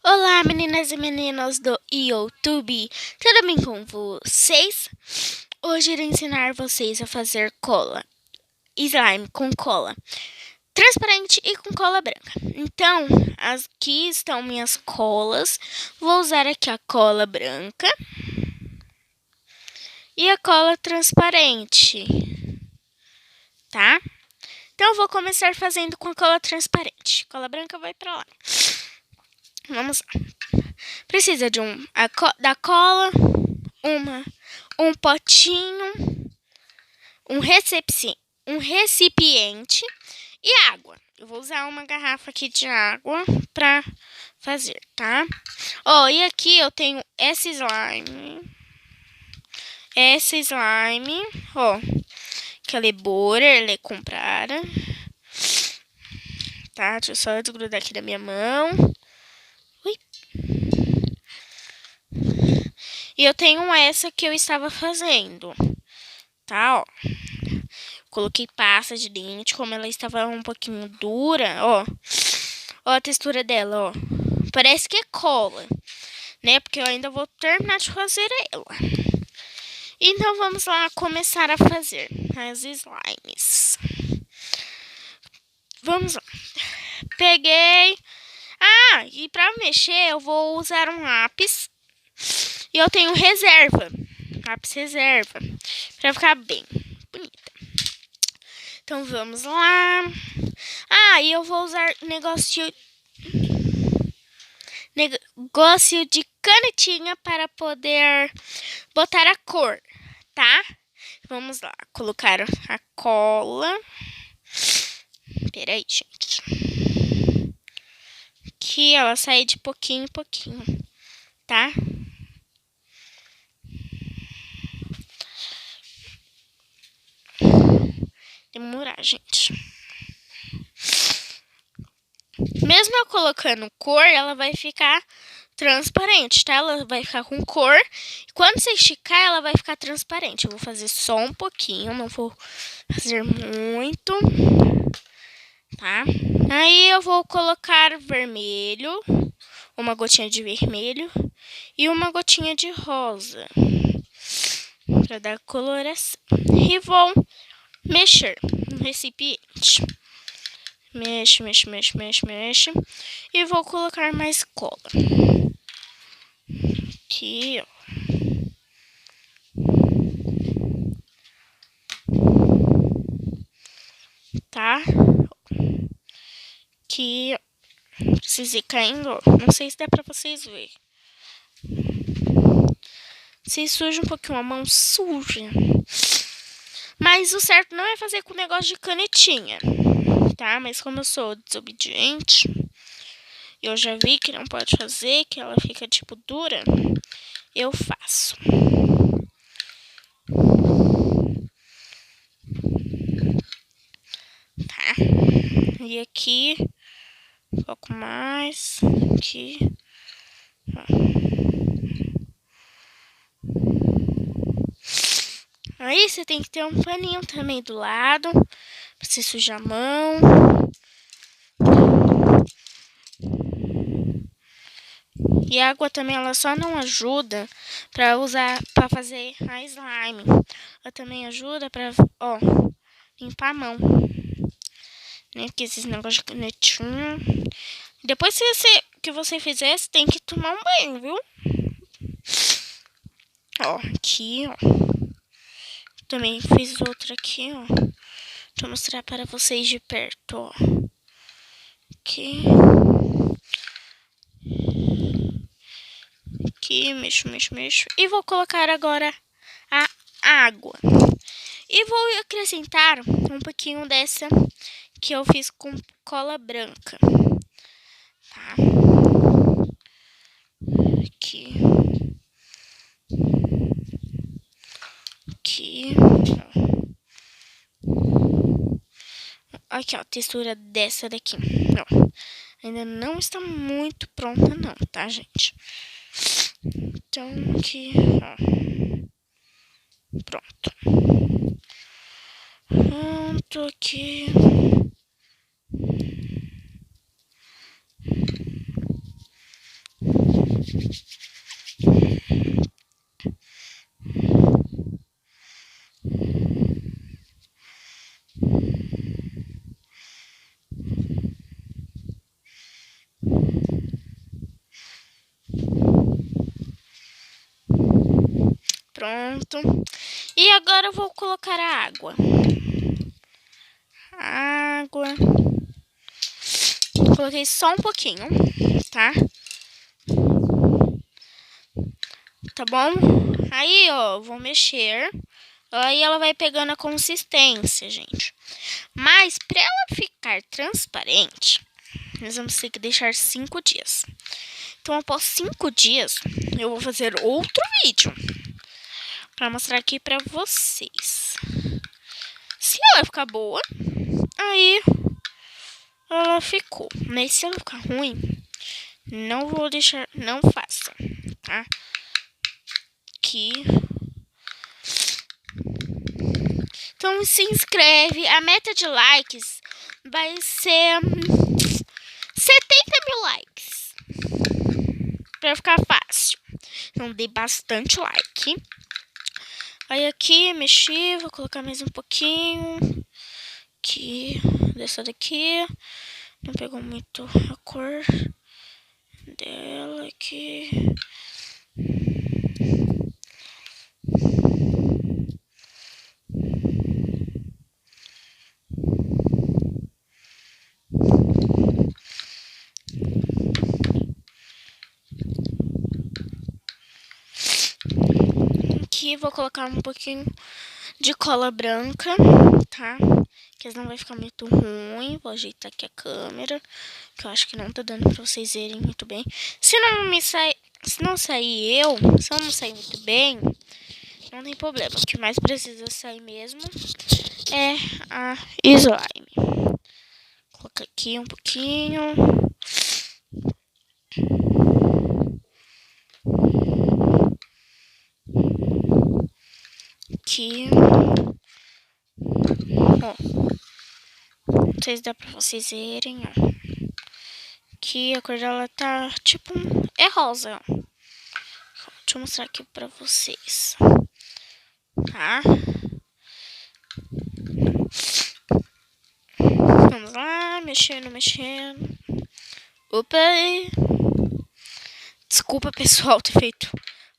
Olá, meninas e meninos do YouTube, tudo bem com vocês? Hoje irei ensinar vocês a fazer cola, slime com cola transparente e com cola branca. Então, aqui estão minhas colas. Vou usar aqui a cola branca e a cola transparente, tá? Então, vou começar fazendo com a cola transparente. Cola branca vai pra lá. Vamos lá. Precisa de da cola, um potinho, um recipiente e água. Eu vou usar uma garrafa aqui de água para fazer, tá? E aqui eu tenho esse slime. Que ela é boa, ela é comprada. Tá? Deixa eu só desgrudar aqui da minha mão. Ui. E eu tenho essa que eu estava fazendo, tá? Coloquei pasta de dente, como ela estava um pouquinho dura, ó a textura dela, ó. Parece que é cola, né? Porque eu ainda vou terminar de fazer ela. Então vamos lá começar a fazer as slimes. Vamos lá. Peguei. E para mexer eu vou usar um lápis. E eu tenho lápis reserva, para ficar bem bonita. Então vamos lá. E eu vou usar negócio de canetinha para poder botar a cor, tá? Vamos lá, colocar a cola. Peraí, gente. Aqui ela sai de pouquinho em pouquinho, tá? Demorar, gente. Mesmo eu colocando cor, ela vai ficar transparente, tá? Ela vai ficar com cor. E quando você esticar, ela vai ficar transparente. Eu vou fazer só um pouquinho, não vou fazer muito, tá? Aí eu vou colocar vermelho, uma gotinha de vermelho e uma gotinha de rosa para dar coloração. E vou mexer no recipiente. Mexe. E vou colocar mais cola. Aqui, ó. Tá? Aqui, ó. Precisa ir caindo, ó. Não sei se dá pra vocês verem. Se suja um pouquinho a mão, suja. Mas o certo não é fazer com negócio de canetinha, tá? Mas como eu sou desobediente, eu já vi que não pode fazer, que ela fica tipo dura, eu faço. Tá? E aqui, um pouco mais, aqui, ó. Aí você tem que ter um paninho também do lado, pra você sujar a mão. E a água também, ela só não ajuda pra usar, pra fazer a slime. Ela também ajuda pra, limpar a mão. Né? Porque esses negócios de canetinha. Depois que você fizer, você tem que tomar um banho, viu? Aqui, ó. Também fiz outra aqui, ó. Vou mostrar para vocês de perto, ó. Aqui. Aqui, mexo. E vou colocar agora a água. E vou acrescentar um pouquinho dessa que eu fiz com cola branca. Tá? Aqui. Aqui, ó, a textura dessa daqui. Ó, ainda não está muito pronta não, tá, gente? Então, aqui, ó. Pronto. Pronto, aqui. Pronto. E agora eu vou colocar a água. Água. Coloquei só um pouquinho, tá? Tá bom? Aí, ó, vou mexer. Aí ela vai pegando a consistência, gente. Mas para ela ficar transparente, nós vamos ter que deixar 5 dias. Então, após 5 dias, eu vou fazer outro vídeo para mostrar aqui para vocês. Se ela ficar boa, aí ela ficou. Mas se ela ficar ruim, não vou deixar, não faça, tá? Aqui. Então se inscreve. A meta de likes vai ser 70.000 likes. Pra ficar fácil. Então dê bastante like. Aí aqui, mexi, vou colocar mais um pouquinho. Aqui, dessa daqui. Não pegou muito a cor dela aqui. Aqui vou colocar um pouquinho de cola branca, tá? Que não vai ficar muito ruim. Vou ajeitar aqui a câmera, que eu acho que não tá dando pra vocês verem muito bem. Se não sair muito bem, não tem problema. O que mais precisa sair mesmo é a slime. Vou colocar aqui um pouquinho. Aqui. Ó. Não sei se dá pra vocês verem, ó. Aqui a cor dela tá tipo... é rosa, ó. Deixa eu mostrar aqui pra vocês. Tá? Vamos lá, mexendo. Opa! Desculpa, pessoal, ter feito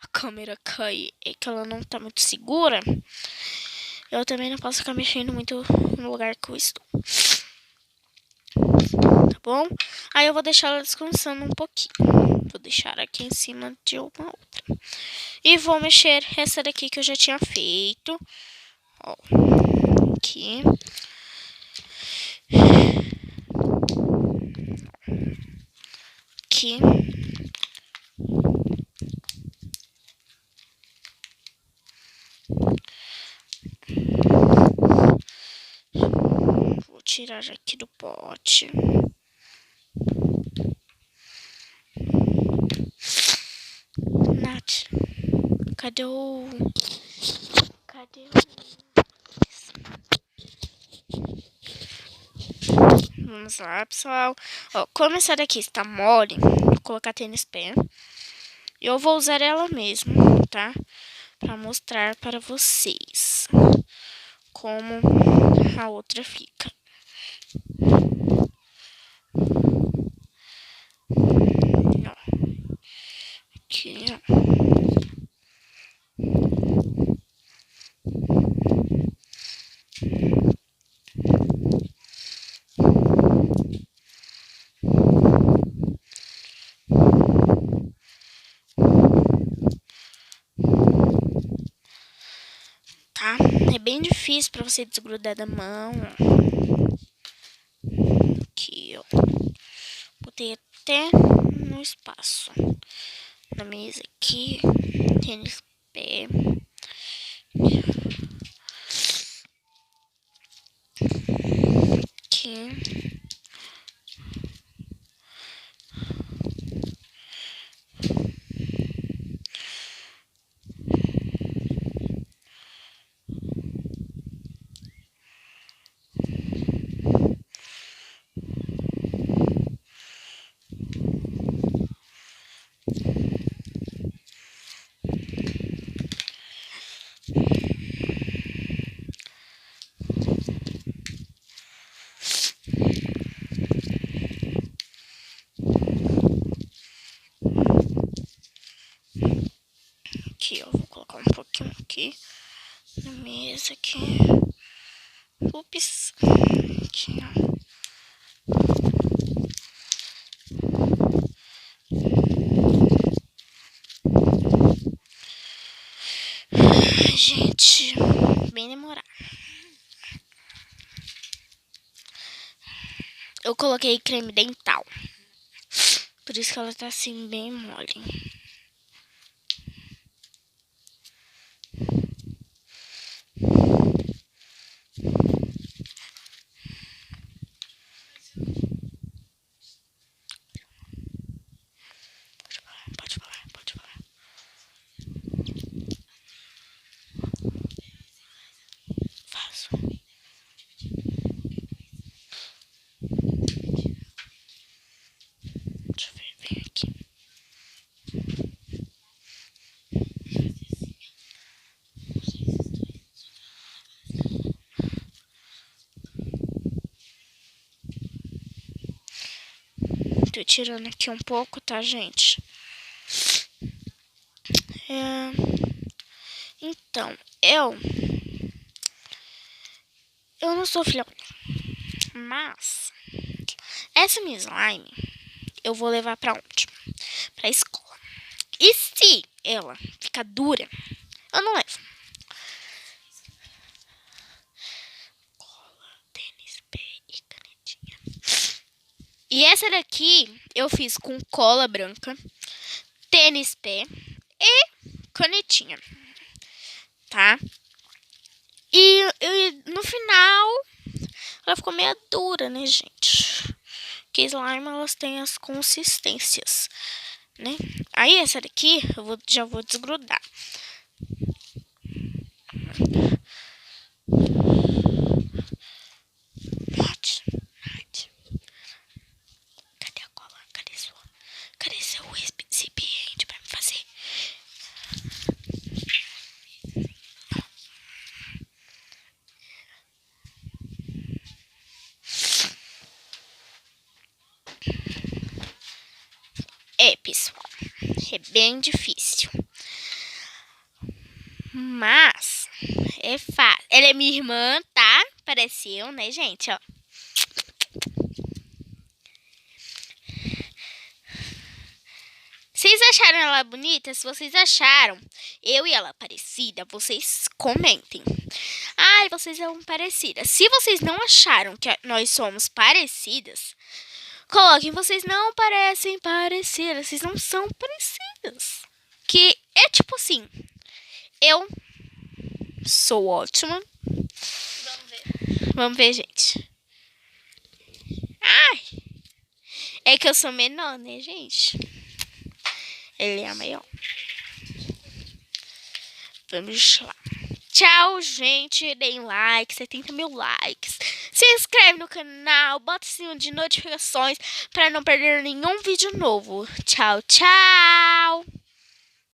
a câmera cair. É que ela não tá muito segura. Eu também não posso ficar mexendo muito no lugar que eu estou. Tá bom? Aí eu vou deixar ela descansando um pouquinho. Vou deixar aqui em cima de uma outra. E vou mexer essa daqui que eu já tinha feito. Ó. Aqui. Aqui. Vou tirar aqui do pote. Nath, cadê o... Vamos lá, pessoal. Ó, como essa daqui está mole, vou colocar tênis pé. Eu vou usar ela mesmo, tá? Pra mostrar para vocês como a outra fica. Ó. Aqui, ó. Tá? É bem difícil pra você desgrudar da mão. Aqui, ó. Botei até no espaço. Na mesa aqui. Tênis pé. Aqui. um pouquinho aqui na mesa aqui. Ups. Aqui, ó. Gente, bem demorado. Eu coloquei creme dental. Por isso que ela tá assim bem mole. Pode falar. Faço. Deixa eu ver bem aqui. Tô tirando aqui um pouco, tá, gente? Então, eu não sou filha única, mas essa minha slime eu vou levar pra onde? Pra escola. E se ela ficar dura, eu não levo. Cola, tênis, pé e canetinha. E essa daqui eu fiz com cola branca, tênis, pé e canetinha, tá? E no final ela ficou meio dura, né, gente? Porque slime, elas têm as consistências, né? Aí essa daqui eu já vou desgrudar. Cadê a cola? Cadê seu recipiente pra me fazer? Pessoal, é bem difícil. Mas é fácil. Ela é minha irmã, tá? Pareceu, né, gente? Ó. Vocês acharam ela bonita? Se vocês acharam eu e ela parecida, vocês comentem. Ai, vocês são parecidas. Se vocês não acharam que nós somos parecidas, coloquem, vocês não parecem parecidas. Vocês não são parecidas. Que é tipo assim, eu sou ótima. Vamos ver, gente. Ai, é que eu sou menor, né, gente? Ele é maior. Vamos lá. Tchau, gente. Deem like, 70 mil likes. Se inscreve no canal, bota o sininho de notificações para não perder nenhum vídeo novo. Tchau, tchau.